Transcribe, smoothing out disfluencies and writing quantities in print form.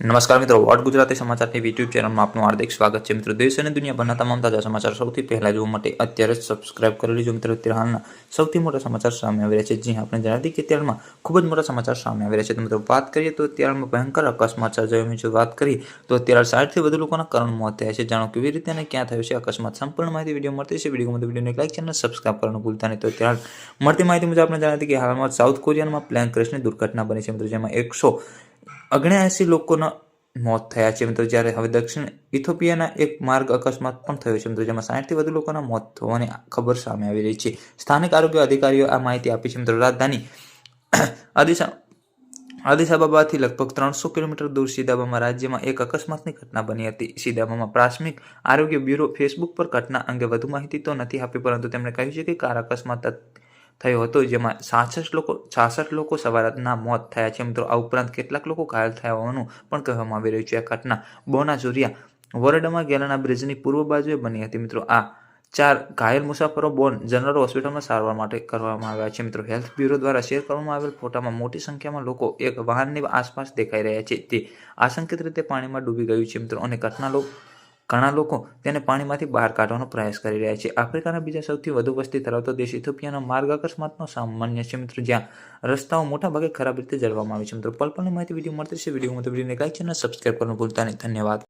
નમસ્કાર મિત્રો, વોટ ગુજરાતી સમાચારની યુટ્યુબ ચેનલમાં આપનું હાર્દિક સ્વાગત છે. મિત્રો, દેશ અને દુનિયાભરના તમામ તાજા સમાચાર સૌથી પહેલા જોવા માટે અત્યારે જ સબસ્ક્રાઇબ કરી લીજો. મિત્રો, અત્યારે હાલના સૌથી મોટા સમાચાર સામે આવી રહ્યા છે. જી આપણે જણાવી કે અત્યારમાં ખૂબ જ મોટા સમાચાર સામે આવી રહ્યા છે. તો મિત્રો, વાત કરીએ તો અત્યારમાં ભયંકર અકસ્માત સર્જાયો. જો વાત કરીએ તો અત્યારે 60થી વધુ લોકોના કરુણ મોત થયા છે. જાણો કેવી રીતે અને ક્યાં થયો છે અકસ્માત. સંપૂર્ણ માહિતી વિડીયો મળતી છે. વિડીયોને લાઈક ચેનલ સબસ્ક્રાઇબ કરવાનું ભૂલતા નહીં. તો અત્યારે મળતી માહિતી મુજબ આપણે જણાવી કે હાલમાં સાઉથ કોરિયામાં પ્લેન ક્રેશની દુર્ઘટના બની છે. મિત્રો, જેમાં 179 લોકોના મોત થયા છે. મિત્રો, જ્યારે હવે દક્ષિણ ઇથોપિયાના એક માર્ગ અકસ્માત પણ થયો છે. મિત્રો, જેમાં 60થી વધુ લોકોના મોત થવાની ખબર સામે આવી રહી છે. સ્થાનિક આરોગ્ય અધિકારીઓ આ માહિતી આપી છે. મિત્રો, રાજધાની આદિસ અબાબાથી લગભગ 300 કિલોમીટર દૂર સિદાબામાં રાજ્યમાં એક અકસ્માતની ઘટના બની હતી. સિદાબામાં પ્રાથમિક આરોગ્ય બ્યુરો ફેસબુક પર ઘટના અંગે વધુ માહિતી તો નથી આપી, પરંતુ તેમણે કહ્યું છે કે કાર અકસ્માત થયો હતો, જેમાં 66 લોકો સવારના મોત થયા છે. મિત્રો, આ ઉપરાંત કેટલાક લોકો ઘાયલ થયા હોવાનું પણ કહેવામાં આવી રહ્યું છે. આ ઘટના બોના ઝુરિયા વોરડમાં ગેલાના બ્રિજની પૂર્વ બાજુએ બની હતી. મિત્રો, આ 4 ઘાયલ મુસાફરો બોન જનરલ હોસ્પિટલમાં સારવાર માટે કરવામાં આવ્યા છે. મિત્રો, હેલ્થ બ્યુરો દ્વારા શેર કરવામાં આવેલ ફોટામાં મોટી સંખ્યામાં લોકો એક વાહનની આસપાસ દેખાઈ રહ્યા છે. તે આશંકિત રીતે પાણીમાં ડૂબી ગયું છે. મિત્રો, અને ઘણા લોકો તેને પાણીમાંથી બહાર કાઢવાનો પ્રયાસ કરી રહ્યા છે. આફ્રિકાના બીજા સૌથી વધુ વસ્તી ધરાવતો દેશ ઇથોપિયાનો માર્ગ અકસ્માતનો સામાન્ય છે. મિત્રો, જ્યાં રસ્તાઓ મોટાભાગે ખરાબ રીતે જળવામાં આવે છે. મિત્રો, પલની માહિતી વિડીયો મળતી છે. વિડીયોને લાઈક ચેનલ સબસ્ક્રાઇબ કરવાનું ભૂલતા નહીં. ધન્યવાદ.